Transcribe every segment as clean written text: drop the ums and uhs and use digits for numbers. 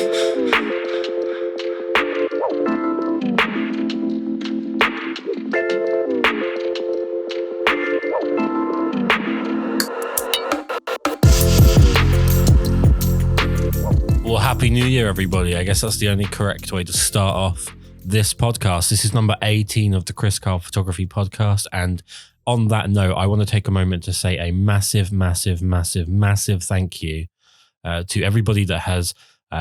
Well, Happy New Year, everybody. I guess that's the only correct way to start off this podcast. This is number 18 of the Kris, Karl Photography podcast. And on that note, I want to take a moment to say a massive thank you to everybody that has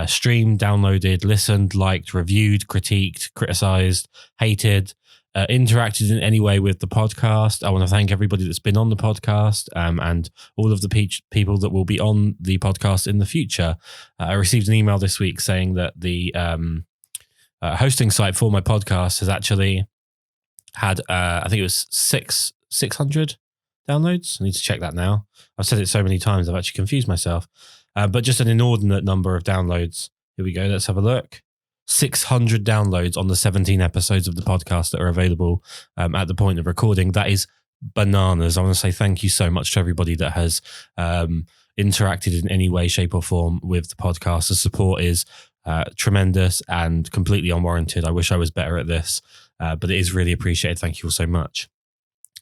streamed, downloaded, listened, liked, reviewed, critiqued, criticized, hated, interacted in any way with the podcast. I want to thank everybody that's been on the podcast and all of the people that will be on the podcast in the future. I received an email this week saying that the hosting site for my podcast has actually had, I think it was 600 downloads. I need to check that now. I've said it so many times, I've actually confused myself. But just an inordinate number of downloads. Here we go. Let's have a look. 600 downloads on the 17 episodes of the podcast that are available at the point of recording. That is bananas. I want to say thank you so much to everybody that has interacted in any way, shape or form with the podcast. The support is tremendous and completely unwarranted. I wish I was better at this, but it is really appreciated. Thank you all so much.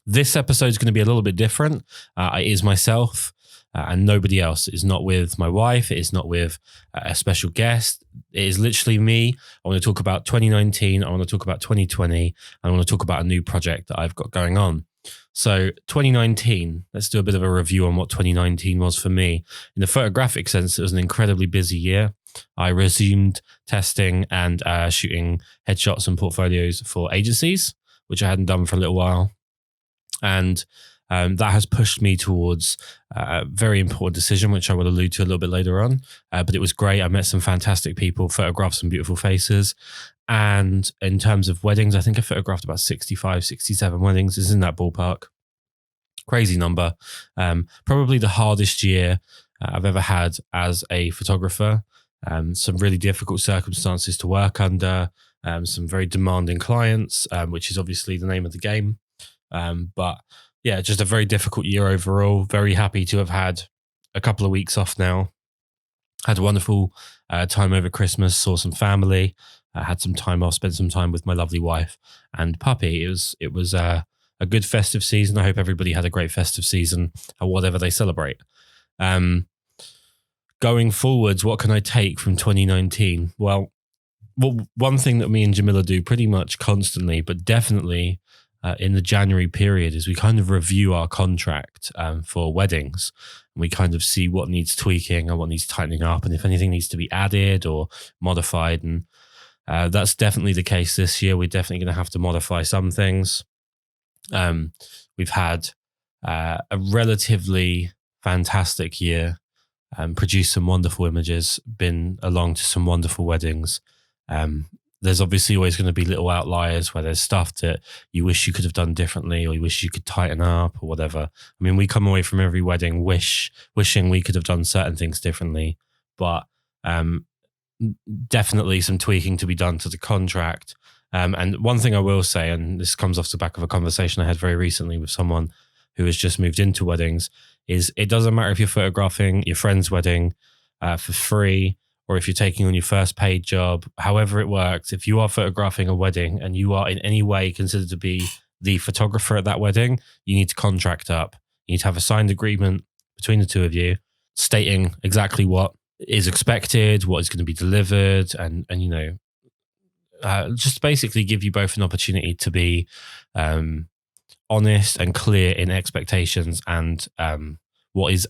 This episode is going to be a little bit different. It is myself and nobody else. It is not with my wife. It is not with a special guest. It is literally me. I want to talk about 2019. I want to talk about 2020. And I want to talk about a new project that I've got going on. So 2019, let's do a bit of a review on what 2019 was for me. In the photographic sense, it was an incredibly busy year. I resumed testing and shooting headshots and portfolios for agencies, which I hadn't done for a little while. And that has pushed me towards a very important decision, which I will allude to a little bit later on. But it was great. I met some fantastic people, photographed some beautiful faces. And in terms of weddings, I think I photographed about 65, 67 weddings. It's in that ballpark. Crazy number. Probably the hardest year I've ever had as a photographer. Some really difficult circumstances to work under. Some very demanding clients, which is obviously the name of the game. But yeah, just a very difficult year overall. Very happy to have had a couple of weeks off now. Had a wonderful time over Christmas, saw some family, had some time off, spent some time with my lovely wife and puppy. It was a good festive season. I hope everybody had a great festive season or whatever they celebrate. Going forwards, what can I take from 2019? Well, one thing that me and Jamila do pretty much constantly, but definitely in the January period, is we kind of review our contract for weddings. We kind of see what needs tweaking and what needs tightening up, and if anything needs to be added or modified. And that's definitely the case this year. We're definitely going to have to modify some things. We've had a relatively fantastic year, produced some wonderful images, been along to some wonderful weddings. There's obviously always going to be little outliers where there's stuff that you wish you could have done differently or you wish you could tighten up or whatever. I mean, we come away from every wedding wishing we could have done certain things differently, but definitely some tweaking to be done to the contract. And one thing I will say, and this comes off the back of a conversation I had very recently with someone who has just moved into weddings, is it doesn't matter if you're photographing your friend's wedding for free, or if you're taking on your first paid job, however it works. If you are photographing a wedding and you are in any way considered to be the photographer at that wedding, you need to contract up. You need to have a signed agreement between the two of you stating exactly what is expected, what is going to be delivered, and you know, just basically give you both an opportunity to be honest and clear in expectations and what is,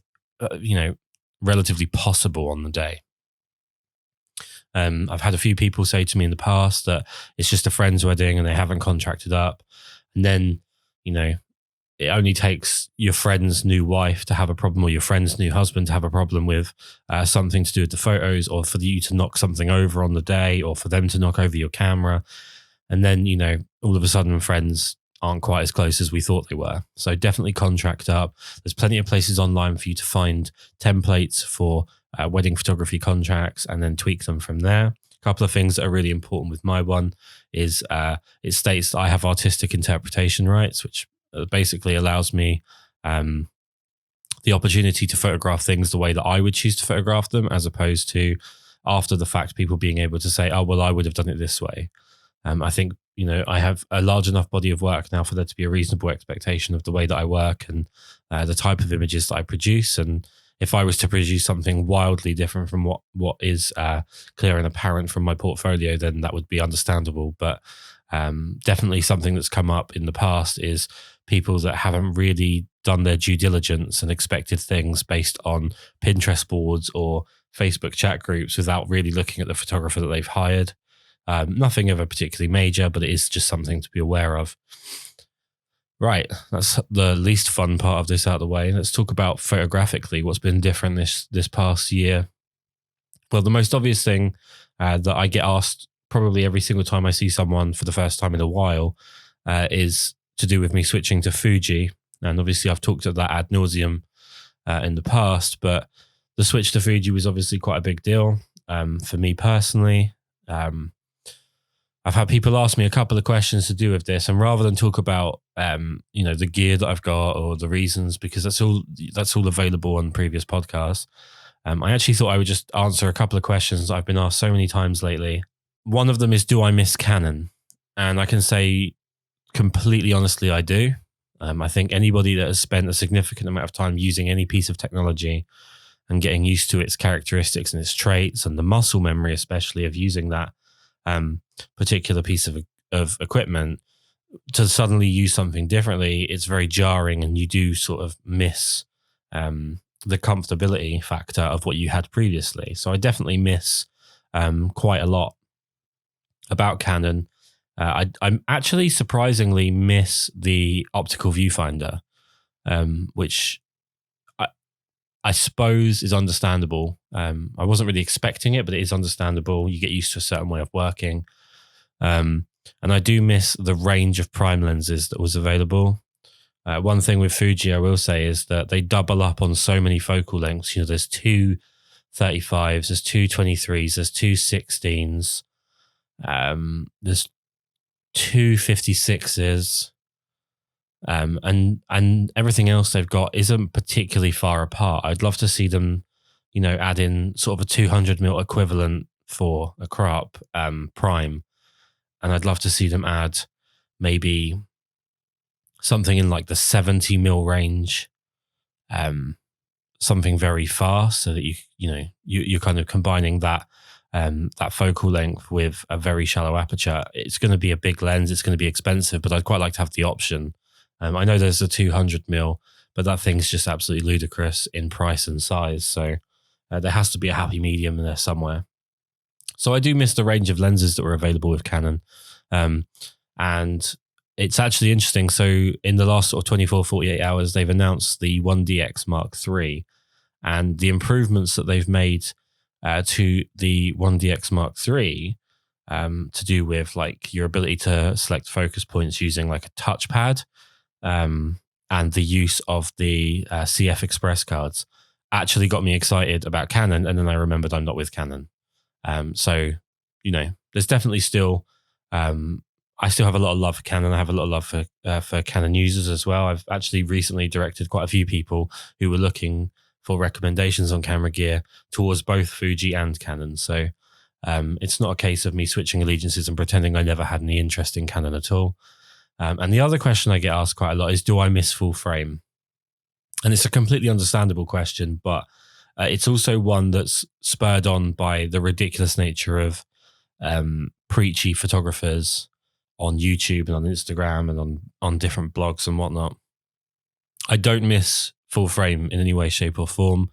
relatively possible on the day. I've had a few people say to me in the past that it's just a friend's wedding and they haven't contracted up. And then, it only takes your friend's new wife to have a problem or your friend's new husband to have a problem with something to do with the photos, or for you to knock something over on the day, or for them to knock over your camera. And then, all of a sudden friends aren't quite as close as we thought they were. So definitely contract up. There's plenty of places online for you to find templates for wedding photography contracts and then tweak them from there. A couple of things that are really important with my one is it states that I have artistic interpretation rights, which basically allows me the opportunity to photograph things the way that I would choose to photograph them, as opposed to after the fact, people being able to say, oh, well, I would have done it this way. I think, I have a large enough body of work now for there to be a reasonable expectation of the way that I work and the type of images that I produce. And if I was to produce something wildly different from what is clear and apparent from my portfolio, then that would be understandable. But definitely something that's come up in the past is people that haven't really done their due diligence and expected things based on Pinterest boards or Facebook chat groups without really looking at the photographer that they've hired. Nothing ever particularly major, but it is just something to be aware of. Right, that's the least fun part of this out of the way. Let's talk about photographically what's been different this past year. Well, the most obvious thing that I get asked probably every single time I see someone for the first time in a while is to do with me switching to Fuji. And obviously I've talked about that ad nauseum in the past, but the switch to Fuji was obviously quite a big deal for me personally. I've had people ask me a couple of questions to do with this, and rather than talk about the gear that I've got or the reasons, because that's all available on previous podcasts, I actually thought I would just answer a couple of questions that I've been asked so many times lately. One of them is, do I miss Canon? And I can say completely honestly, I do. I think anybody that has spent a significant amount of time using any piece of technology and getting used to its characteristics and its traits and the muscle memory, especially of using that particular piece of equipment, to suddenly use something differently, it's very jarring, and you do sort of miss the comfortability factor of what you had previously. So I definitely miss quite a lot about Canon. I actually surprisingly miss the optical viewfinder, which I suppose is understandable. I wasn't really expecting it, but it is understandable. You get used to a certain way of working. And I do miss the range of prime lenses that was available. One thing with Fuji I will say is that they double up on so many focal lengths. There's two 35s, there's two 23s, there's two 16s, there's two 56s. And everything else they've got isn't particularly far apart. I'd love to see them, add in sort of a 200mm equivalent for a crop prime, and I'd love to see them add maybe something in like the 70mm range, something very fast, so that you're kind of combining that focal length with a very shallow aperture. It's going to be a big lens. It's going to be expensive, but I'd quite like to have the option. I know there's a 200mm, but that thing's just absolutely ludicrous in price and size. So there has to be a happy medium in there somewhere. So I do miss the range of lenses that were available with Canon. And it's actually interesting. So in the last sort of 24, 48 hours, they've announced the 1DX Mark III, and the improvements that they've made to the 1DX Mark III to do with like your ability to select focus points using like a touchpad, and the use of the CF Express cards actually got me excited about Canon. And then I remembered I'm not with Canon. So, there's definitely still, I still have a lot of love for Canon. I have a lot of love for Canon users as well. I've actually recently directed quite a few people who were looking for recommendations on camera gear towards both Fuji and Canon. So it's not a case of me switching allegiances and pretending I never had any interest in Canon at all. And the other question I get asked quite a lot is, do I miss full frame? And it's a completely understandable question, but it's also one that's spurred on by the ridiculous nature of preachy photographers on YouTube and on Instagram and on different blogs and whatnot. I don't miss full frame in any way, shape or form.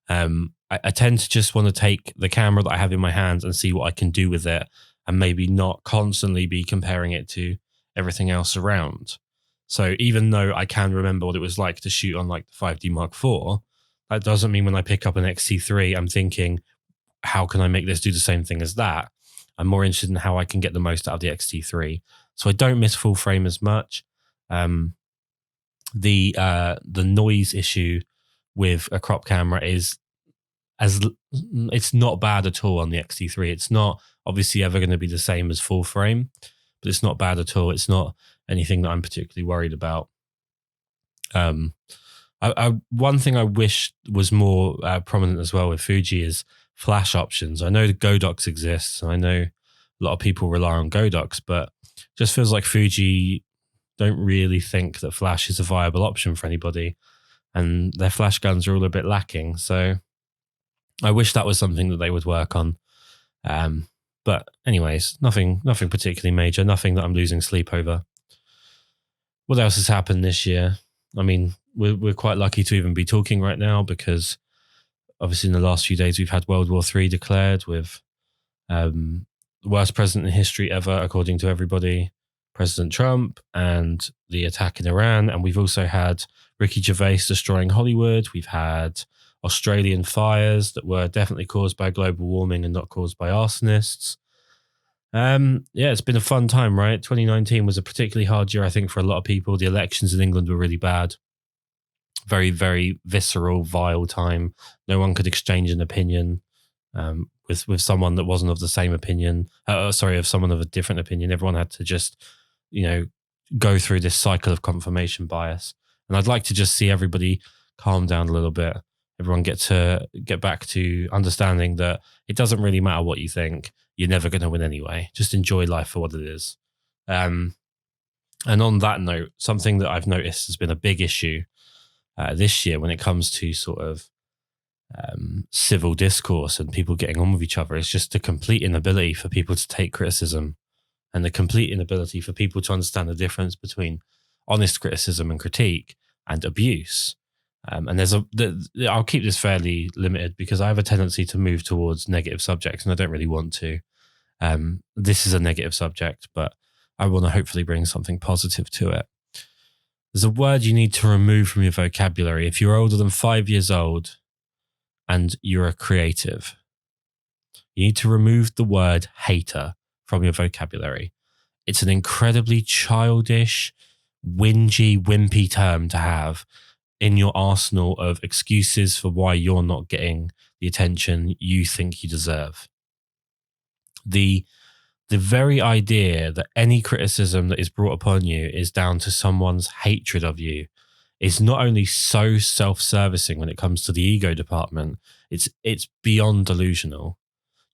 I tend to just want to take the camera that I have in my hands and see what I can do with it, and maybe not constantly be comparing it to everything else around. So even though I can remember what it was like to shoot on like the 5D Mark IV, that doesn't mean when I pick up an X-T3, I'm thinking, how can I make this do the same thing as that? I'm more interested in how I can get the most out of the X-T3. So I don't miss full frame as much. The noise issue with a crop camera is it's not bad at all on the X-T3. It's not obviously ever going to be the same as full frame, but it's not bad at all. It's not anything that I'm particularly worried about. One thing I wish was more prominent as well with Fuji is Flash options. I know the Godox exists, and I know a lot of people rely on Godox, but it just feels like Fuji don't really think that Flash is a viable option for anybody, and their Flash guns are all a bit lacking. So I wish that was something that they would work on. But anyways, nothing particularly major, nothing that I'm losing sleep over. What else has happened this year? I mean, we're quite lucky to even be talking right now because obviously in the last few days we've had World War III declared with the worst president in history ever, according to everybody, President Trump, and the attack in Iran. And we've also had Ricky Gervais destroying Hollywood. We've had Australian fires that were definitely caused by global warming and not caused by arsonists. Yeah, it's been a fun time, right? 2019 was a particularly hard year, I think, for a lot of people. The elections in England were really bad. Very, very visceral, vile time. No one could exchange an opinion with someone that wasn't of the same opinion. Of someone of a different opinion. Everyone had to just, go through this cycle of confirmation bias. And I'd like to just see everybody calm down a little bit. Everyone get back to understanding that it doesn't really matter what you think. You're never going to win anyway. Just enjoy life for what it is. And on that note, something that I've noticed has been a big issue this year when it comes to sort of civil discourse and people getting on with each other is just the complete inability for people to take criticism and the complete inability for people to understand the difference between honest criticism and critique and abuse. And I'll keep this fairly limited because I have a tendency to move towards negative subjects and I don't really want to. This is a negative subject, but I want to hopefully bring something positive to it. There's a word you need to remove from your vocabulary. If you're older than 5 years old and you're a creative, you need to remove the word hater from your vocabulary. It's an incredibly childish, whingy, wimpy term to have in your arsenal of excuses for why you're not getting the attention you think you deserve. The very idea that any criticism that is brought upon you is down to someone's hatred of you is not only so self-servicing when it comes to the ego department, it's beyond delusional.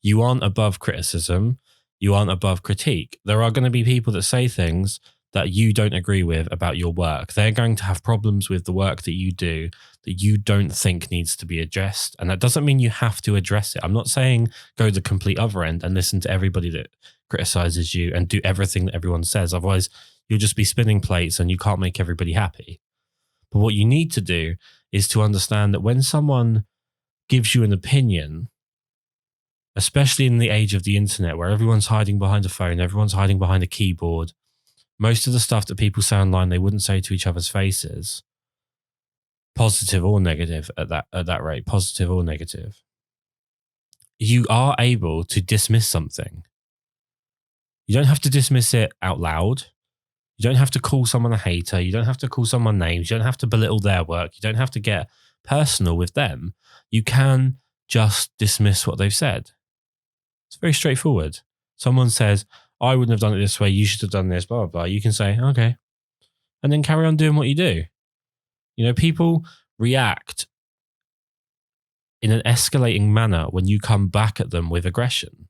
You aren't above criticism. You aren't above critique. There are going to be people that say things that you don't agree with about your work. They're going to have problems with the work that you do that you don't think needs to be addressed. And that doesn't mean you have to address it. I'm not saying go the complete other end and listen to everybody that criticizes you and do everything that everyone says. Otherwise, you'll just be spinning plates and you can't make everybody happy. But what you need to do is to understand that when someone gives you an opinion, especially in the age of the internet where everyone's hiding behind a phone, everyone's hiding behind a keyboard, most of the stuff that people say online, they wouldn't say to each other's faces, positive or negative at that rate, positive or negative. You are able to dismiss something. You don't have to dismiss it out loud. You don't have to call someone a hater. You don't have to call someone names. You don't have to belittle their work. You don't have to get personal with them. You can just dismiss what they've said. It's very straightforward. Someone says, I wouldn't have done it this way. You should have done this, blah, blah, blah. You can say, okay. And then carry on doing what you do. People react in an escalating manner when you come back at them with aggression.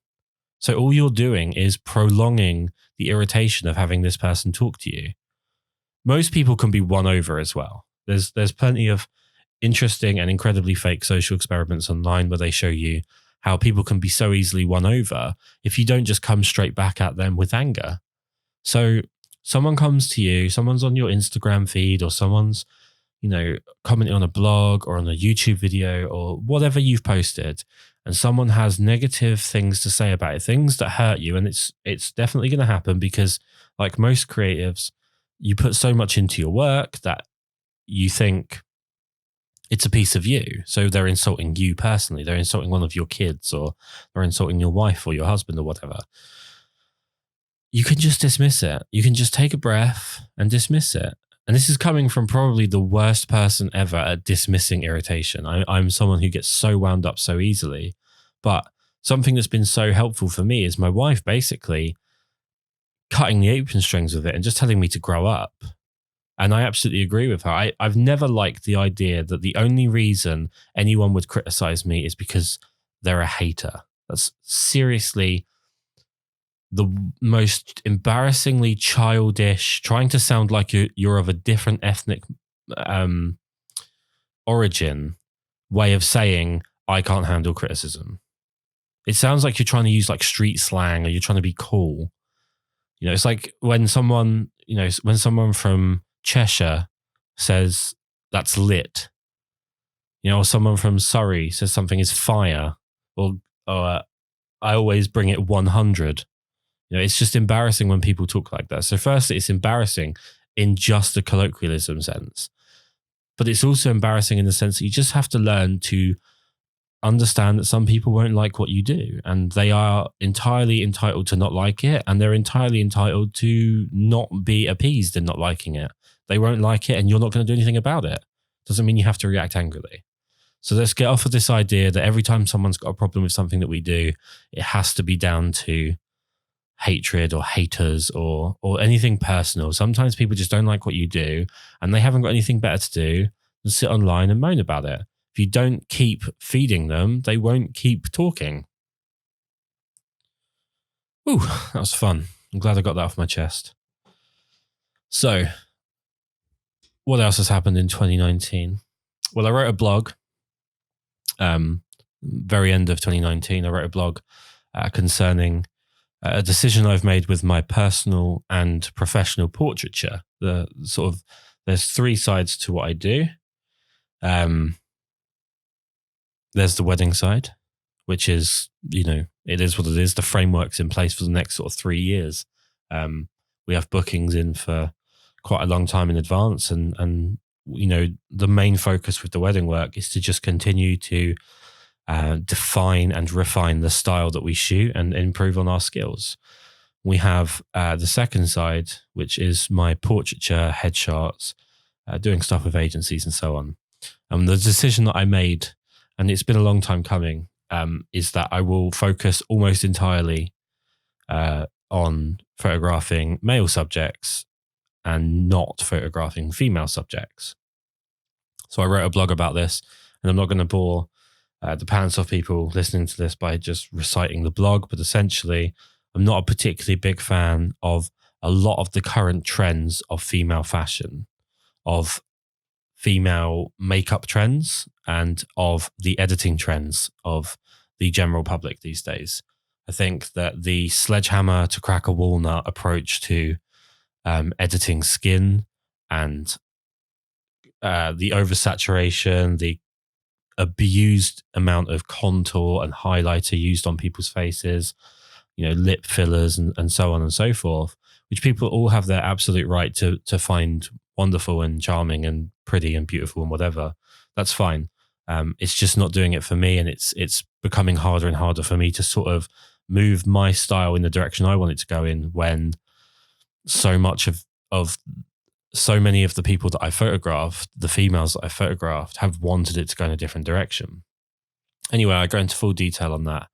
So all you're doing is prolonging the irritation of having this person talk to you. Most people can be won over as well. There's plenty of interesting and incredibly fake social experiments online where they show you how people can be so easily won over if you don't just come straight back at them with anger. So someone comes to you, someone's on your Instagram feed or someone's, commenting on a blog or on a YouTube video or whatever you've posted, and someone has negative things to say about it, things that hurt you. And it's definitely going to happen because, like most creatives, you put so much into your work that you think it's a piece of you. So they're insulting you personally. They're insulting one of your kids or they're insulting your wife or your husband or whatever. You can just dismiss it. You can just take a breath and dismiss it. And this is coming from probably the worst person ever at dismissing irritation. I'm someone who gets so wound up so easily. But something that's been so helpful for me is my wife basically cutting the apron strings with it and just telling me to grow up. And I absolutely agree with her. I've never liked the idea that the only reason anyone would criticize me is because they're a hater. That's seriously the most embarrassingly childish, trying to sound like you're of a different ethnic origin way of saying, I can't handle criticism. It sounds like you're trying to use like street slang, or you're trying to be cool. You know, it's like when someone from Cheshire says that's lit, you know, or someone from Surrey says something is fire, or I always bring it 100. You know, it's just embarrassing when people talk like that. So firstly, it's embarrassing in just a colloquialism sense, but it's also embarrassing in the sense that you just have to learn to understand that some people won't like what you do, and they are entirely entitled to not like it, and they're entirely entitled to not be appeased in not liking it. They won't like it, and you're not going to do anything about it. Doesn't mean you have to react angrily. So let's get off of this idea that every time someone's got a problem with something that we do, it has to be down to hatred or haters or anything personal. Sometimes people just don't like what you do, and they haven't got anything better to do than sit online and moan about it. If you don't keep feeding them, they won't keep talking. Ooh, that was fun. I'm glad I got that off my chest. So, what else has happened in 2019? Well, I wrote a blog. Very end of 2019, I wrote a blog concerning a decision I've made with my personal and professional portraiture. There's three sides to what I do. There's the wedding side, which is, you know, it is what it is. The framework's in place for the next sort of 3 years. We have bookings in for quite a long time in advance. And you know, the main focus with the wedding work is to just continue to define and refine the style that we shoot and improve on our skills. We have the second side, which is my portraiture, headshots, doing stuff with agencies and so on. The decision that I made, and it's been a long time coming, is that I will focus almost entirely on photographing male subjects and not photographing female subjects. So I wrote a blog about this, and I'm not going to bore the pants off people listening to this by just reciting the blog, but essentially, I'm not a particularly big fan of a lot of the current trends of female fashion, of female makeup trends, and of the editing trends of the general public these days. I think that the sledgehammer to crack a walnut approach to editing skin and the oversaturation, the abused amount of contour and highlighter used on people's faces, you know, lip fillers and so on and so forth, which people all have their absolute right to find wonderful and charming and pretty and beautiful and whatever. That's fine. It's just not doing it for me, and it's becoming harder and harder for me to sort of move my style in the direction I want it to go in, when so much of so many of the people that I photographed, the females that I photographed, have wanted it to go in a different direction. Anyway, I go into full detail on that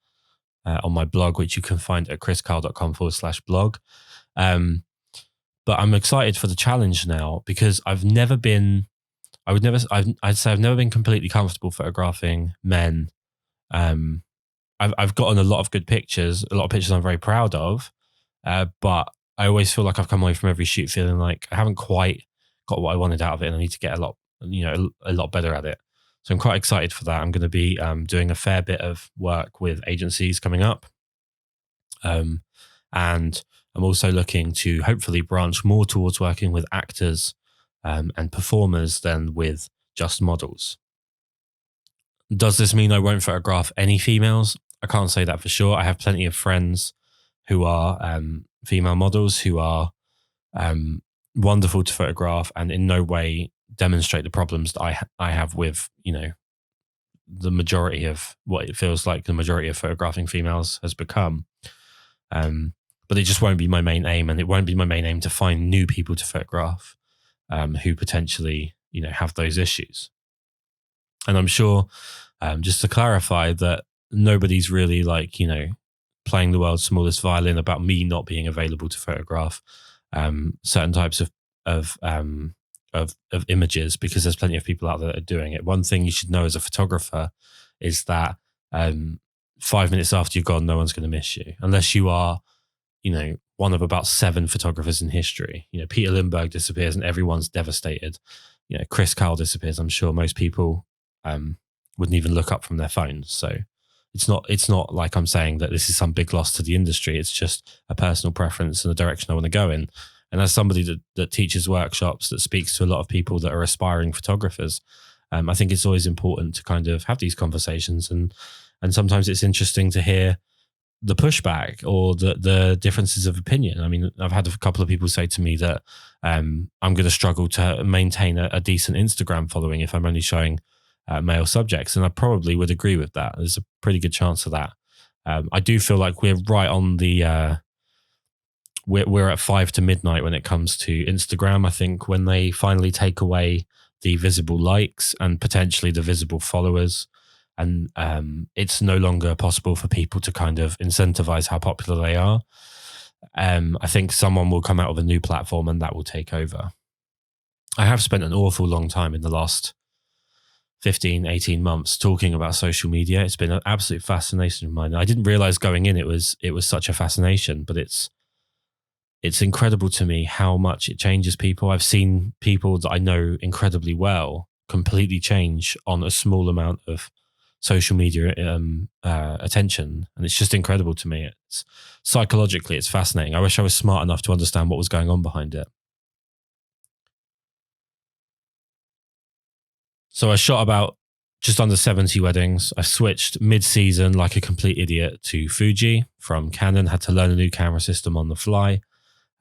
on my blog, which you can find at kriskarl.com/blog. But I'm excited for the challenge now, because I'd say I've never been completely comfortable photographing men. I've gotten a lot of good pictures, a lot of pictures I'm very proud of, but I always feel like I've come away from every shoot feeling like I haven't quite got what I wanted out of it, and I need to get a lot better at it. So I'm quite excited for that. I'm going to be doing a fair bit of work with agencies coming up. And I'm also looking to hopefully branch more towards working with actors and performers than with just models. Does this mean I won't photograph any females? I can't say that for sure. I have plenty of friends who are female models who are wonderful to photograph, and in no way demonstrate the problems that I have with, you know, the majority of what it feels like the majority of photographing females has become. But it just won't be my main aim, and it won't be my main aim to find new people to photograph who potentially, you know, have those issues. And I'm sure, just to clarify, that nobody's really like, you know, playing the world's smallest violin about me not being available to photograph certain types of images, because there's plenty of people out there that are doing it. One thing you should know as a photographer is that 5 minutes after you're gone, no one's going to miss you unless you are, one of about 7 photographers in history. Peter Lindbergh disappears and everyone's devastated. Kris Karl disappears. I'm sure most people wouldn't even look up from their phones. So it's not like I'm saying that this is some big loss to the industry. It's just a personal preference and a direction I want to go in. And as somebody that teaches workshops, that speaks to a lot of people that are aspiring photographers, I think it's always important to kind of have these conversations. And sometimes it's interesting to hear the pushback or the differences of opinion. I mean, I've had a couple of people say to me that I'm going to struggle to maintain a decent Instagram following if I'm only showing male subjects. And I probably would agree with that. There's a pretty good chance of that. I do feel like we're right on the... We're at 5 to midnight when it comes to Instagram. I think when they finally take away the visible likes and potentially the visible followers, and it's no longer possible for people to kind of incentivize how popular they are, I think someone will come out with a new platform and that will take over. I have spent an awful long time in the last 15, 18 months talking about social media. It's been an absolute fascination of mine. I didn't realize going in it was such a fascination, but it's incredible to me how much it changes people. I've seen people that I know incredibly well completely change on a small amount of social media attention. And it's just incredible to me. Psychologically, it's fascinating. I wish I was smart enough to understand what was going on behind it. So I shot about just under 70 weddings. I switched mid-season like a complete idiot to Fuji from Canon, had to learn a new camera system on the fly.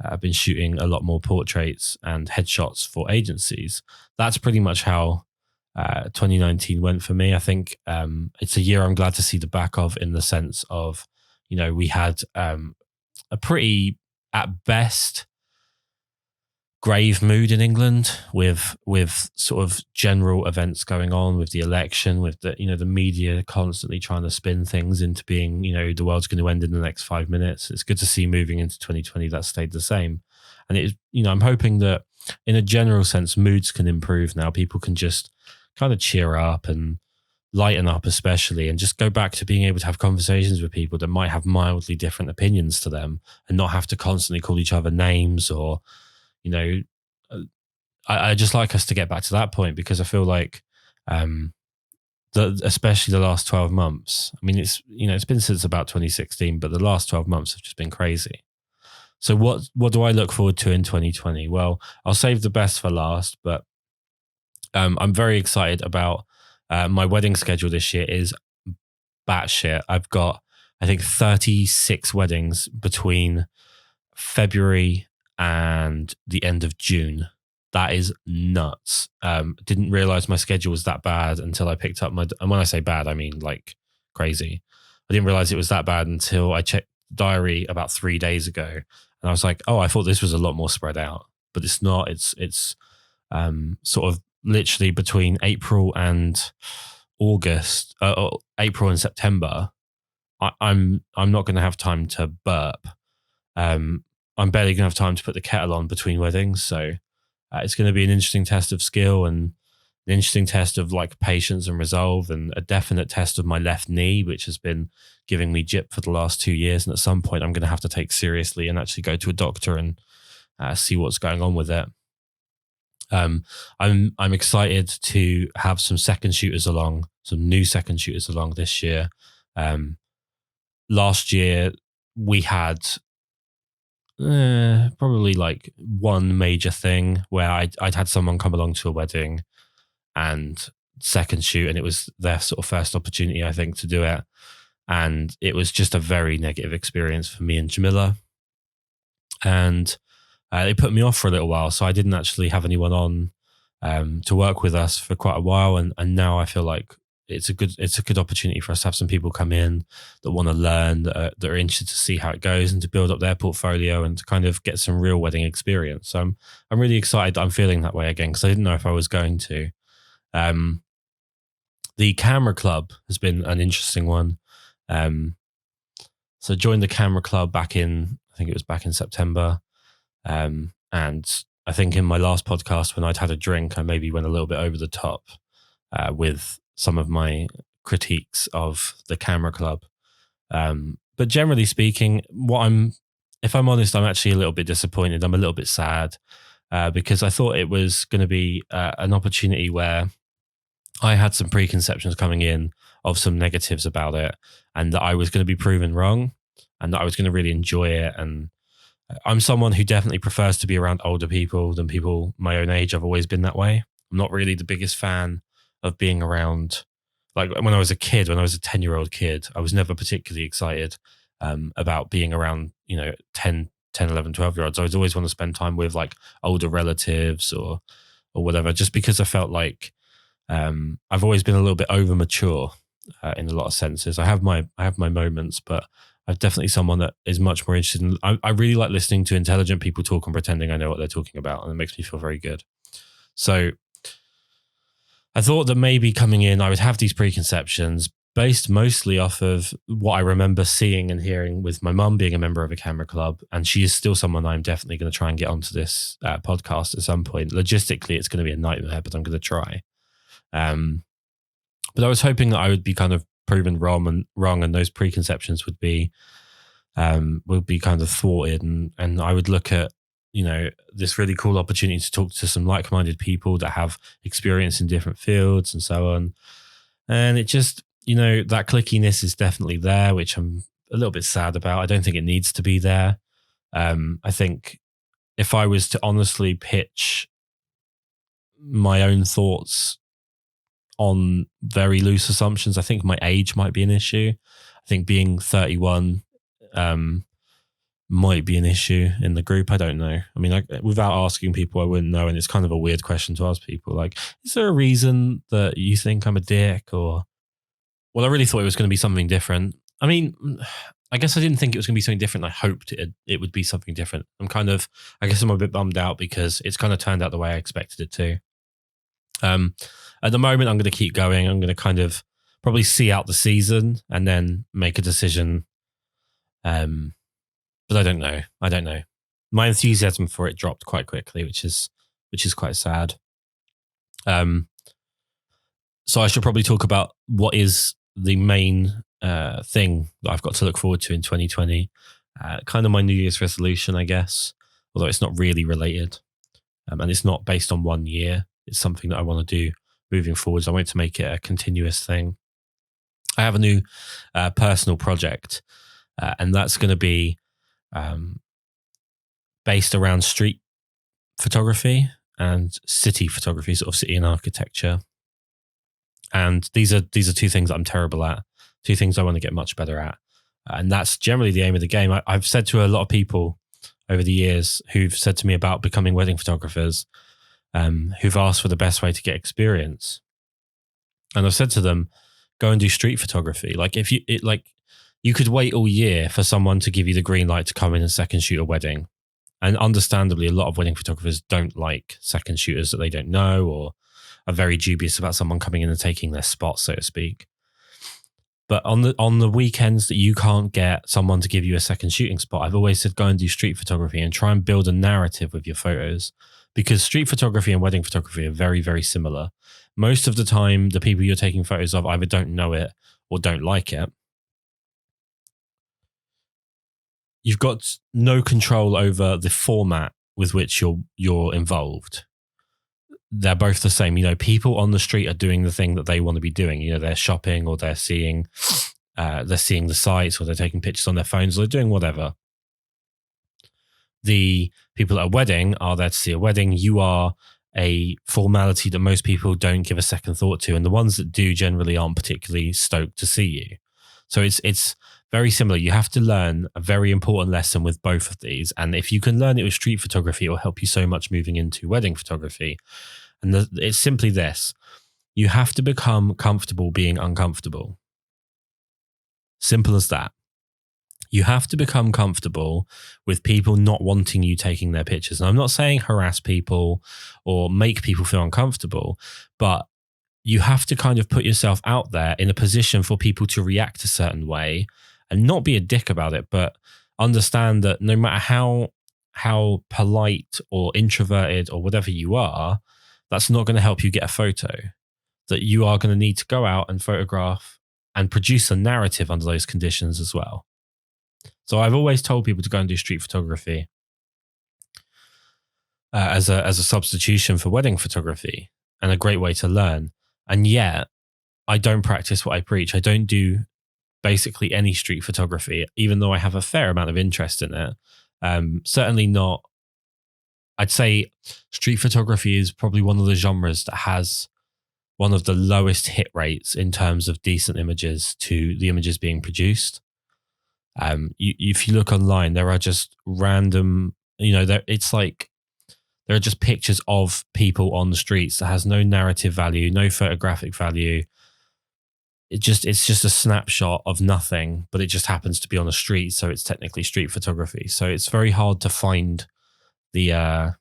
I've been shooting a lot more portraits and headshots for agencies. That's pretty much how 2019 went for me. I think it's a year I'm glad to see the back of, in the sense of, we had a pretty, at best, grave mood in England with sort of general events going on, with the election, with the media constantly trying to spin things into being, the world's going to end in the next 5 minutes. It's good to see moving into 2020 that stayed the same. And it, I'm hoping that in a general sense, moods can improve now. People can just kind of cheer up and lighten up, especially, and just go back to being able to have conversations with people that might have mildly different opinions to them and not have to constantly call each other names or, I just like us to get back to that point, because I feel like, especially the last 12 months, I mean, it's been since about 2016, but the last 12 months have just been crazy. So what do I look forward to in 2020? Well, I'll save the best for last, but I'm very excited about my wedding schedule this year is batshit. I've got, I think, 36 weddings between February and the end of June. That is nuts. Didn't realize my schedule was that bad until I picked up and when I say bad, I mean like crazy. I didn't realize it was that bad until I checked the diary about 3 days ago. And I was like, oh, I thought this was a lot more spread out, but it's not. It's sort of literally between April and August, April and September. I'm not going to have time to burp. I'm barely going to have time to put the kettle on between weddings. So it's going to be an interesting test of skill and an interesting test of like patience and resolve, and a definite test of my left knee, which has been giving me jip for the last 2 years. And at some point I'm going to have to take seriously and actually go to a doctor and see what's going on with it. I'm excited to have some new second shooters along this year. Last year we had probably like one major thing where I'd had someone come along to a wedding and second shoot, and it was their sort of first opportunity, I think, to do it. And it was just a very negative experience for me and Jamila. And they put me off for a little while, so I didn't actually have anyone on to work with us for quite a while. And now I feel like it's a good opportunity for us to have some people come in that want to learn, that are interested to see how it goes and to build up their portfolio and to kind of get some real wedding experience. So I'm really excited that I'm feeling that way again, because I didn't know if I was going to. The camera club has been an interesting one. So I joined the camera club I think it was back in September. And I think in my last podcast, when I'd had a drink, I maybe went a little bit over the top with some of my critiques of the camera club. But generally speaking, if I'm honest, I'm actually a little bit disappointed. I'm a little bit sad because I thought it was going to be an opportunity where I had some preconceptions coming in of some negatives about it, and that I was going to be proven wrong, and that I was going to really enjoy it. And I'm someone who definitely prefers to be around older people than people my own age. I've always been that way. I'm not really the biggest fan of being around. Like when I was a kid, when I was a 10-year-old kid, I was never particularly excited about being around, 10, 11, 12-year-olds. I would always want to spend time with like older relatives or whatever, just because I felt like I've always been a little bit over mature in a lot of senses. I have my moments, but I'm definitely someone that is much more interested in. I really like listening to intelligent people talk and pretending I know what they're talking about, and it makes me feel very good. So I thought that maybe coming in, I would have these preconceptions based mostly off of what I remember seeing and hearing with my mum being a member of a camera club. And she is still someone I'm definitely going to try and get onto this podcast at some point. Logistically, it's going to be a nightmare, but I'm going to try. But I was hoping that I would be kind of proven wrong, and those preconceptions would be kind of thwarted, and I would look at this really cool opportunity to talk to some like-minded people that have experience in different fields and so on. And it just that clickiness is definitely there, which I'm a little bit sad about. I don't think it needs to be there. I think if I was to honestly pitch my own thoughts on very loose assumptions, I think my age might be an issue. I think being 31 might be an issue in the group. I don't know. I mean, without asking people, I wouldn't know. And it's kind of a weird question to ask people. Like, is there a reason that you think I'm a dick? Or, well, I really thought it was going to be something different. I mean, I guess I didn't think it was going to be something different. I hoped it would be something different. I guess I'm a bit bummed out because it's kind of turned out the way I expected it to. At the moment, I'm going to keep going. I'm going to kind of probably see out the season and then make a decision. But I don't know. My enthusiasm for it dropped quite quickly, which is quite sad. So I should probably talk about what is the main thing that I've got to look forward to in 2020. Kind of my New Year's resolution, I guess, although it's not really related. And it's not based on 1 year. It's something that I want to do moving forwards. I want to make it a continuous thing. I have a new personal project, and that's going to be based around street photography and city photography, sort of city and architecture. And these are two things that I'm terrible at, two things I want to get much better at. And that's generally the aim of the game. I've said to a lot of people over the years who've said to me about becoming wedding photographers, who've asked for the best way to get experience. And I've said to them, go and do street photography. Like you could wait all year for someone to give you the green light to come in and second shoot a wedding. And understandably, a lot of wedding photographers don't like second shooters that they don't know or are very dubious about someone coming in and taking their spot, so to speak. But on the weekends that you can't get someone to give you a second shooting spot, I've always said go and do street photography and try and build a narrative with your photos, because street photography and wedding photography are very, very similar. Most of the time, the people you're taking photos of either don't know it or don't like it. You've got no control over the format with which you're involved. They're both the same. People on the street are doing the thing that they want to be doing. They're shopping, or they're seeing the sights, or they're taking pictures on their phones, or they're doing whatever. The people at a wedding are there to see a wedding. You are a formality that most people don't give a second thought to, and the ones that do generally aren't particularly stoked to see you. So it's very similar. You have to learn a very important lesson with both of these. And if you can learn it with street photography, it will help you so much moving into wedding photography. And it's simply this. You have to become comfortable being uncomfortable. Simple as that. You have to become comfortable with people not wanting you taking their pictures. And I'm not saying harass people or make people feel uncomfortable, but you have to kind of put yourself out there in a position for people to react a certain way and not be a dick about it, but understand that no matter how polite or introverted or whatever you are, that's not going to help you get a photo. That you are going to need to go out and photograph and produce a narrative under those conditions as well. So I've always told people to go and do street photography as a substitution for wedding photography, and a great way to learn. And yet I don't practice what I preach. I don't do basically any street photography, even though I have a fair amount of interest in it. Certainly not. I'd say street photography is probably one of the genres that has one of the lowest hit rates in terms of decent images to the images being produced. If you look online, there are just random, it's like there are just pictures of people on the streets that has no narrative value, no photographic value. It's just a snapshot of nothing, but it just happens to be on a street, so it's technically street photography. So it's very hard to find the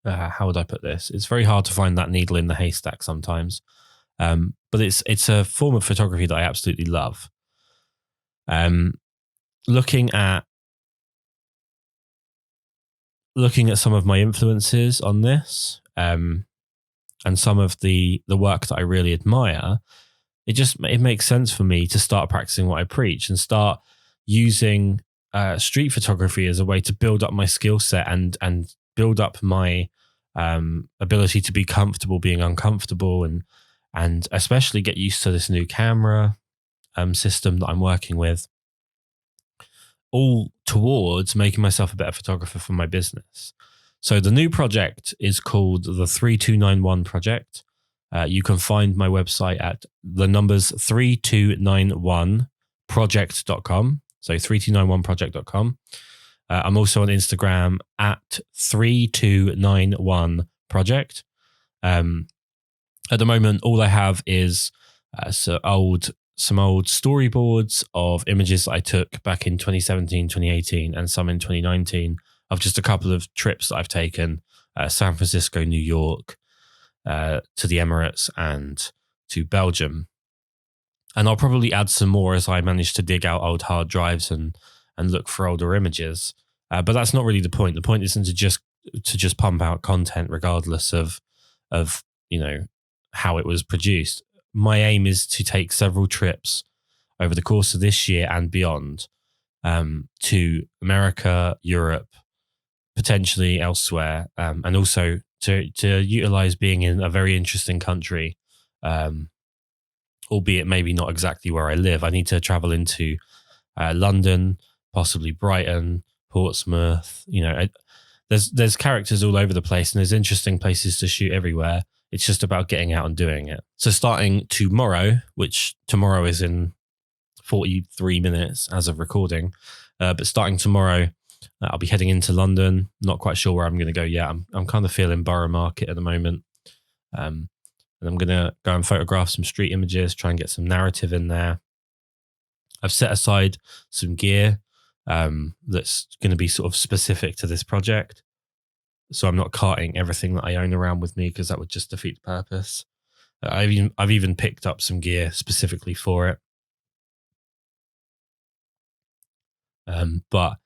how would I put this? It's very hard to find that needle in the haystack sometimes. But it's a form of photography that I absolutely love. Looking at some of my influences on this, and some of the work that I really admire, it makes sense for me to start practicing what I preach and start using street photography as a way to build up my skill set and build up my ability to be comfortable being uncomfortable, and especially get used to this new camera system that I'm working with, all towards making myself a better photographer for my business. So the new project is called the 3291 Project. You can find my website at the numbers 3291project.com. So 3291project.com. I'm also on Instagram at 3291project. At the moment, all I have is some old storyboards of images that I took back in 2017, 2018, and some in 2019 of just a couple of trips that I've taken, San Francisco, New York, to the Emirates and to Belgium. And I'll probably add some more as I manage to dig out old hard drives and look for older images. But that's not really the point. The point isn't to just pump out content regardless of how it was produced. My aim is to take several trips over the course of this year and beyond, to America, Europe, potentially elsewhere, and also to utilize being in a very interesting country, albeit maybe not exactly where I live. I need to travel into London, possibly Brighton, Portsmouth. There's characters all over the place, and there's interesting places to shoot everywhere. It's just about getting out and doing it. So starting tomorrow, which tomorrow is in 43 minutes as of recording, but starting tomorrow, I'll be heading into London. Not quite sure where I'm going to go yet. I'm kind of feeling Borough Market at the moment. And I'm going to go and photograph some street images, try and get some narrative in there. I've set aside some gear that's going to be sort of specific to this project. So I'm not carting everything that I own around with me, because that would just defeat the purpose. I've even picked up some gear specifically for it. But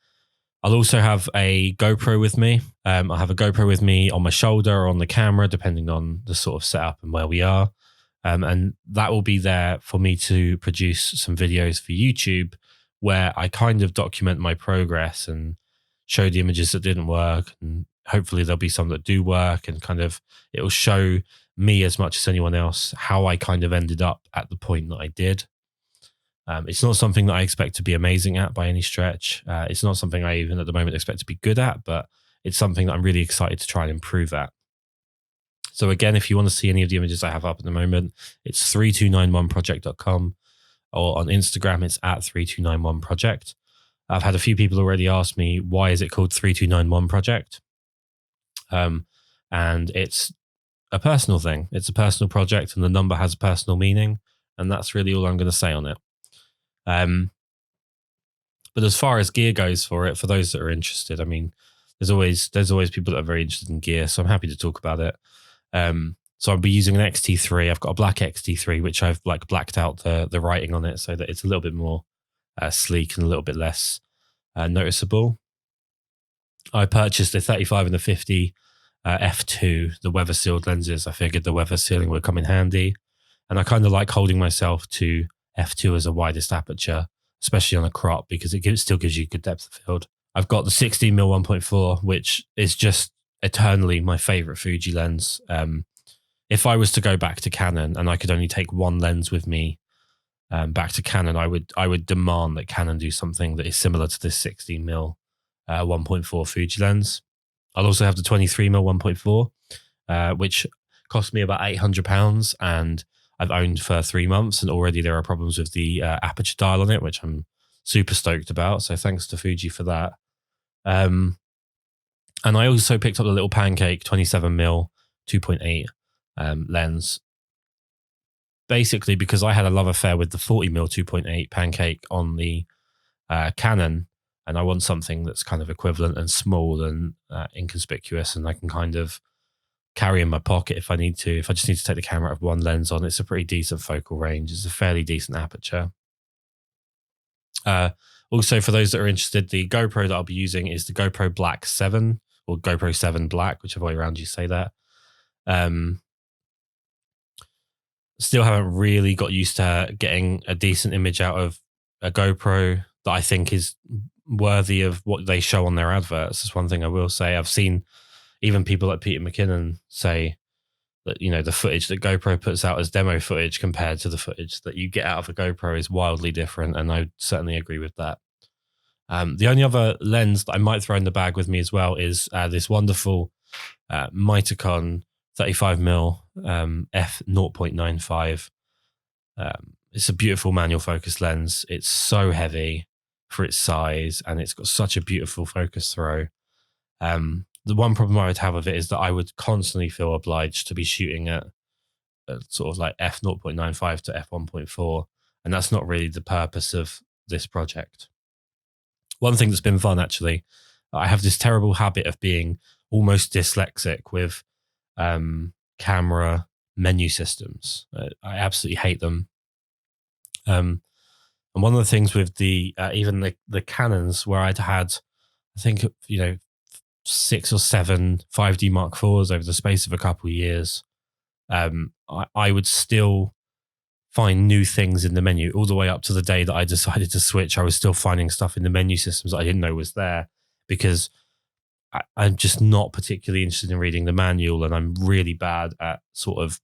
I'll also have a GoPro with me. I'll have a GoPro with me on my shoulder or on the camera, depending on the sort of setup and where we are. And that will be there for me to produce some videos for YouTube, where I kind of document my progress and show the images that didn't work, and hopefully there'll be some that do work, and kind of it'll show me as much as anyone else how I kind of ended up at the point that I did. It's not something that I expect to be amazing at by any stretch. It's not something I even at the moment expect to be good at, but it's something that I'm really excited to try and improve at. So again, if you want to see any of the images I have up at the moment, it's 3291project.com, or on Instagram, it's at 3291project. I've had a few people already ask me, why is it called 3291 Project? And it's a personal thing. It's a personal project, and the number has a personal meaning, and that's really all I'm going to say on it. But as far as gear goes for it, for those that are interested, I mean, there's always people that are very interested in gear, so I'm happy to talk about it. So I'll be using an XT3. I've got a black XT3, which I've blacked out the writing on it so that it's a little bit more sleek and a little bit less noticeable. I purchased a 35 and a 50 f2, the weather sealed lenses. I figured the weather sealing would come in handy, And I kind of like holding myself to f2 as a widest aperture, especially on a crop, because it still gives you good depth of field. I've got the 16mm 1.4, which is just eternally my favorite Fuji lens. If I was to go back to Canon and I could only take one lens with me back to Canon, I would demand that Canon do something that is similar to this 16mm 1.4 Fuji lens. I'll also have the 23mm 1.4, which cost me about £800, and I've owned for 3 months, and already there are problems with the aperture dial on it, which I'm super stoked about. So thanks to Fuji for that. And I also picked up the little Pancake 27mm 2.8 lens, basically because I had a love affair with the 40mm 2.8 Pancake on the Canon, and I want something that's kind of equivalent and small and inconspicuous, and I can kind of carry in my pocket if I need to. If I just need to take the camera out of one lens on, it's a pretty decent focal range. It's a fairly decent aperture. Also, for those that are interested, the GoPro that I'll be using is the GoPro Black 7 or GoPro 7 Black, whichever way around you say that. Still haven't really got used to getting a decent image out of a GoPro that I think is worthy of what they show on their adverts. That's one thing I will say. I've seen even people like Peter McKinnon say that, you know, the footage that GoPro puts out as demo footage compared to the footage that you get out of a GoPro is wildly different, and I certainly agree with that. The only other lens that I might throw in the bag with me as well is this wonderful Mitacon 35mm f0.95. It's a beautiful manual focus lens. It's so heavy for its size, and it's got such a beautiful focus throw. The one problem I would have with it is that I would constantly feel obliged to be shooting at sort of like f0.95 to f1.4, and that's not really the purpose of this project. One thing that's been fun, actually, I have this terrible habit of being almost dyslexic with camera menu systems. I absolutely hate them. And one of the things with the even the Canons, where I'd had, I think, 6 or 7 5D Mark IVs over the space of a couple of years, I would still find new things in the menu all the way up to the day that I decided to switch. I was still finding stuff in the menu systems that I didn't know was there, because I'm just not particularly interested in reading the manual, and I'm really bad at sort of,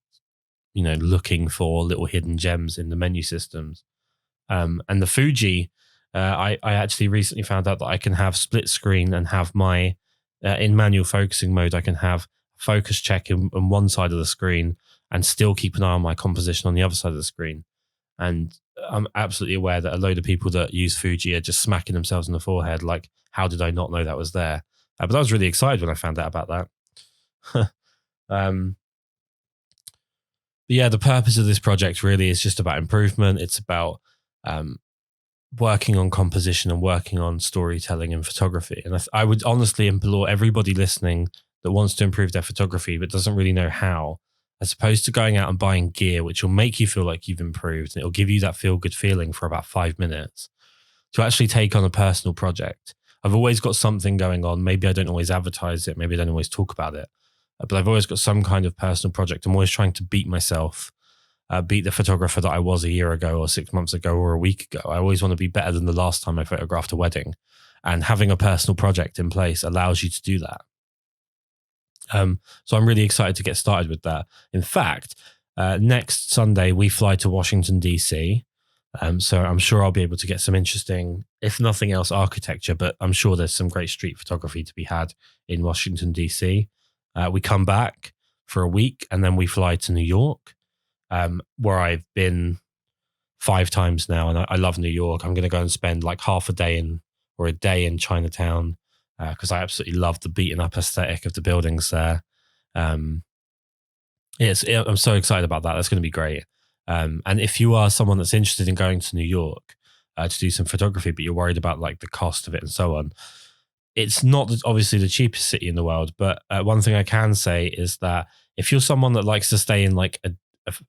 looking for little hidden gems in the menu systems. And the Fuji, I actually recently found out that I can have split screen and have my, in manual focusing mode, I can have focus check on one side of the screen and still keep an eye on my composition on the other side of the screen. And I'm absolutely aware that a load of people that use Fuji are just smacking themselves in the forehead, like, how did I not know that was there? But I was really excited when I found out about that. But yeah, the purpose of this project really is just about improvement. It's about working on composition and working on storytelling and photography. And I would honestly implore everybody listening that wants to improve their photography but doesn't really know how, as opposed to going out and buying gear, which will make you feel like you've improved and it'll give you that feel-good feeling for about 5 minutes, to actually take on a personal project. I've always got something going on. Maybe I don't always advertise it. Maybe I don't always talk about it. But I've always got some kind of personal project. I'm always trying to beat myself, beat the photographer that I was a year ago or 6 months ago or a week ago. I always want to be better than the last time I photographed a wedding. And having a personal project in place allows you to do that. So I'm really excited to get started with that. In fact, next Sunday, we fly to Washington, D.C., so I'm sure I'll be able to get some interesting, if nothing else, architecture, but I'm sure there's some great street photography to be had in Washington, D.C. We come back for a week and then we fly to New York, where I've been 5 times now. And I love New York. I'm going to go and spend like half a day or a day in Chinatown, because I absolutely love the beaten up aesthetic of the buildings there. I'm so excited about that. That's going to be great. And if you are someone that's interested in going to New York to do some photography, but you're worried about like the cost of it and so on, it's not obviously the cheapest city in the world. But one thing I can say is that if you're someone that likes to stay in like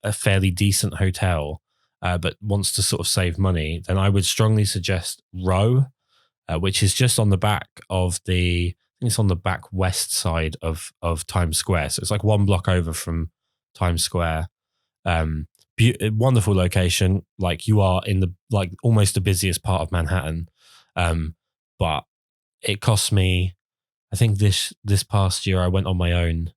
a fairly decent hotel, but wants to sort of save money, then I would strongly suggest Row, which is just on the back of I think it's on the back west side of Times Square. So it's like 1 block over from Times Square. wonderful location. Like you are in the like almost the busiest part of Manhattan. But it cost me, I think this past year I went on my own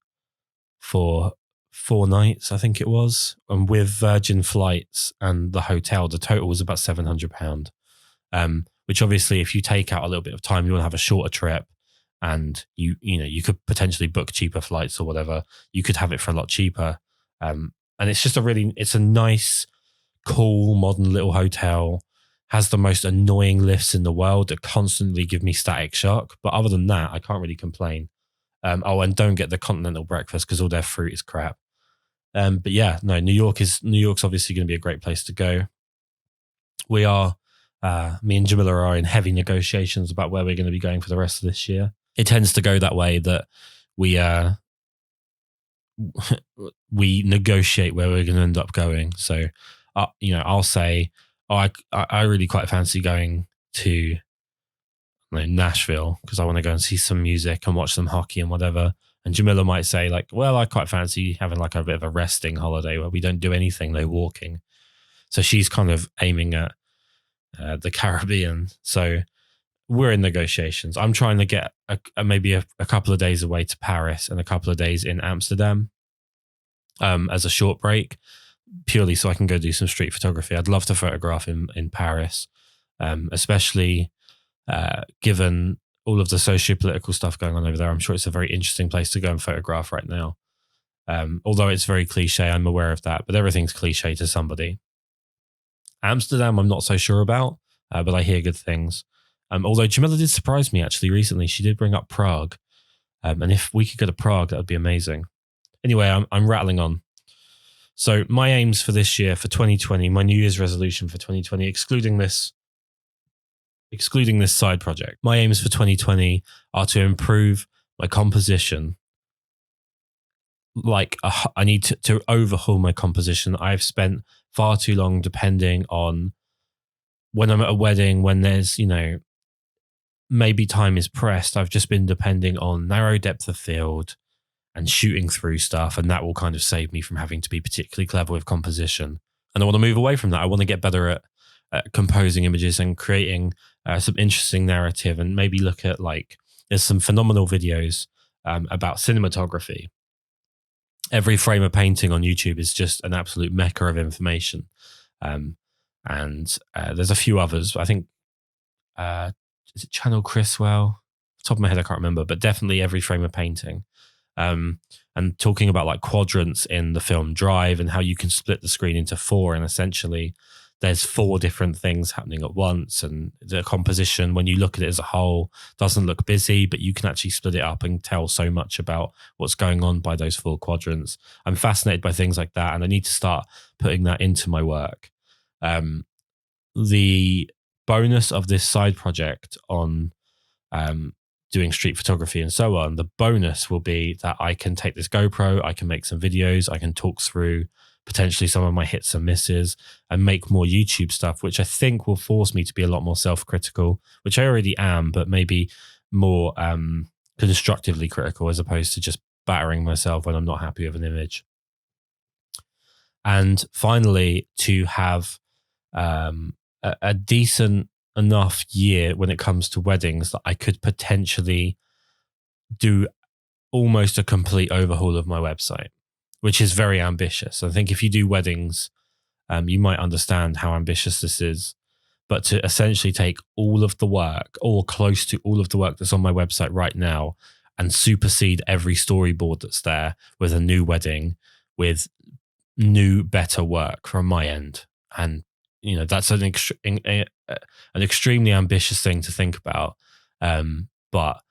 for 4 nights, I think it was, and with Virgin flights and the hotel, the total was about £700. Which obviously, if you take out a little bit of time, you want to have a shorter trip, and you could potentially book cheaper flights or whatever. You could have it for a lot cheaper, and it's just it's a nice, cool, modern little hotel. Has the most annoying lifts in the world that constantly give me static shock, but other than that, I can't really complain. And don't get the continental breakfast because all their fruit is crap. But yeah, no, New York's obviously going to be a great place to go. We are, me and Jamila are in heavy negotiations about where we're going to be going for the rest of this year. It tends to go that way, that we negotiate where we're going to end up going. So, I'll say, I really quite fancy going to Nashville because I want to go and see some music and watch some hockey and whatever. And Jamila might say like, well, I quite fancy having like a bit of a resting holiday where we don't do anything, no walking. So she's kind of aiming at the Caribbean. So we're in negotiations. I'm trying to get maybe a couple of days away to Paris and a couple of days in Amsterdam as a short break, purely so I can go do some street photography. I'd love to photograph in Paris, especially given all of the socio-political stuff going on over there. I'm sure it's a very interesting place to go and photograph right now. Although it's very cliche, I'm aware of that, but everything's cliche to somebody. Amsterdam, I'm not so sure about, but I hear good things. Although Jamila did surprise me actually recently. She did bring up Prague. And if we could go to Prague, that would be amazing. Anyway, I'm rattling on. So my aims for this year, for 2020, my New Year's resolution for 2020, excluding this side project, my aims for 2020 are to improve my composition. Like I need to overhaul my composition. I've spent far too long depending on when I'm at a wedding, when there's, maybe time is pressed. I've just been depending on narrow depth of field and shooting through stuff. And that will kind of save me from having to be particularly clever with composition. And I want to move away from that. I want to get better at composing images and creating some interesting narrative, and maybe look at there's some phenomenal videos about cinematography. Every frame of painting on YouTube is just an absolute mecca of information. And there's a few others. I think, is it Channel Kris? Top of my head, I can't remember, but definitely Every Frame of Painting. And talking about quadrants in the film Drive and how you can split the screen into 4, and essentially there's 4 different things happening at once, and the composition, when you look at it as a whole, doesn't look busy, but you can actually split it up and tell so much about what's going on by those 4 quadrants. I'm fascinated by things like that, and I need to start putting that into my work. The bonus of this side project on doing street photography and so on, the bonus will be that I can take this GoPro, I can make some videos, I can talk through potentially some of my hits and misses and make more YouTube stuff, which I think will force me to be a lot more self-critical, which I already am, but maybe more constructively critical as opposed to just battering myself when I'm not happy with an image. And finally, to have a decent enough year when it comes to weddings that I could potentially do almost a complete overhaul of my website, which is very ambitious. I think if you do weddings, you might understand how ambitious this is. But to essentially take all of the work, or close to all of the work that's on my website right now, and supersede every storyboard that's there with a new wedding, with new, better work from my end. And that's an extremely ambitious thing to think about. But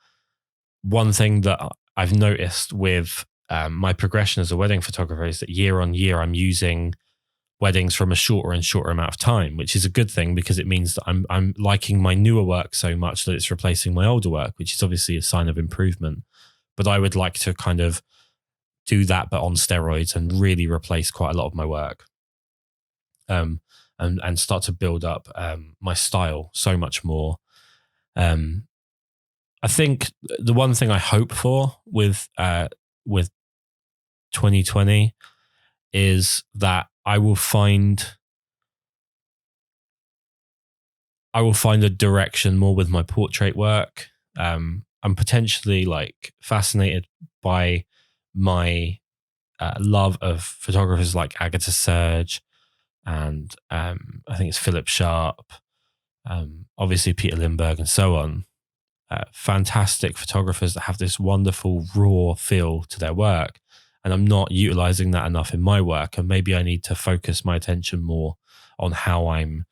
one thing that I've noticed with my progression as a wedding photographer is that year on year, I'm using weddings from a shorter and shorter amount of time, which is a good thing because it means that I'm liking my newer work so much that it's replacing my older work, which is obviously a sign of improvement. But I would like to kind of do that, but on steroids, and really replace quite a lot of my work. And start to build up my style so much more. I think the one thing I hope for with 2020 is that I will find a direction more with my portrait work. I'm potentially like fascinated by my love of photographers like Agatha Serge and I think it's Philip Sharp, obviously Peter Lindbergh and so on. Fantastic photographers that have this wonderful raw feel to their work. And I'm not utilizing that enough in my work. And maybe I need to focus my attention more on how I'm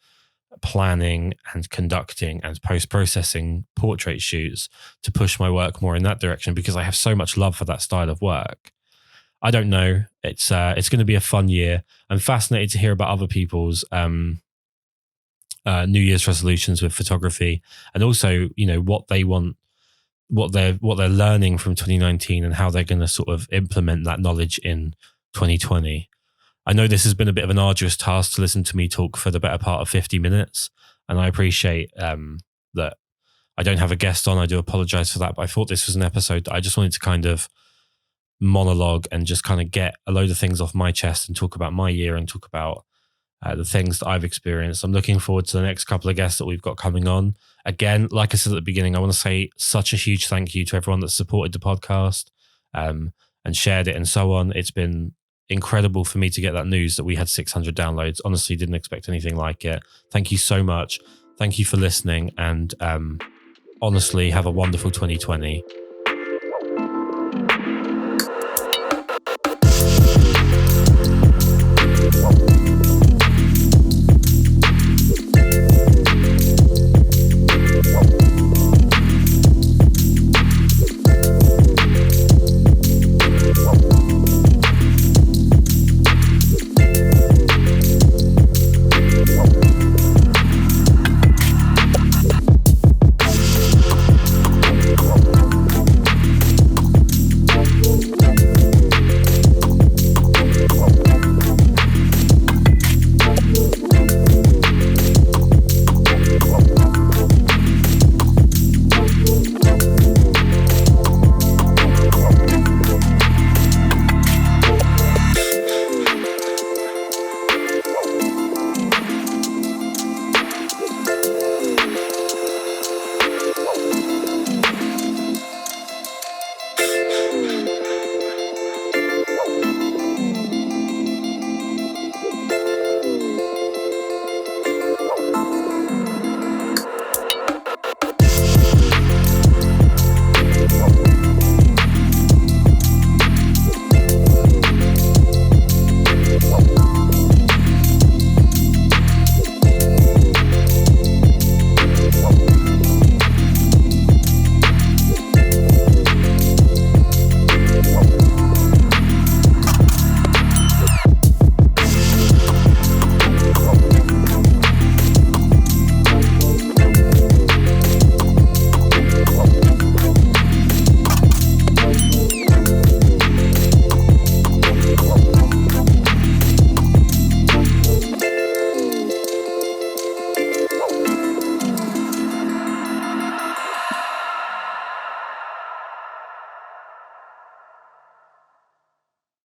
planning and conducting and post-processing portrait shoots to push my work more in that direction, because I have so much love for that style of work. I don't know. It's going to be a fun year. I'm fascinated to hear about other people's New Year's resolutions with photography, and also, you know, what they want, what they're learning from 2019, and how they're going to sort of implement that knowledge in 2020. I know this has been a bit of an arduous task to listen to me talk for the better part of 50 minutes, and I appreciate that I don't have a guest on. I do apologize for that, but I thought this was an episode that I just wanted to kind of monologue and just kind of get a load of things off my chest and talk about my year and talk about the things that I've experienced. I'm looking forward to the next couple of guests that we've got coming on. Again, like I said at the beginning, I want to say such a huge thank you to everyone that supported the podcast and shared it and so on. It's been incredible for me to get that news that we had 600 downloads. Honestly, didn't expect anything like it. Thank you so much. Thank you for listening, and honestly, have a wonderful 2020.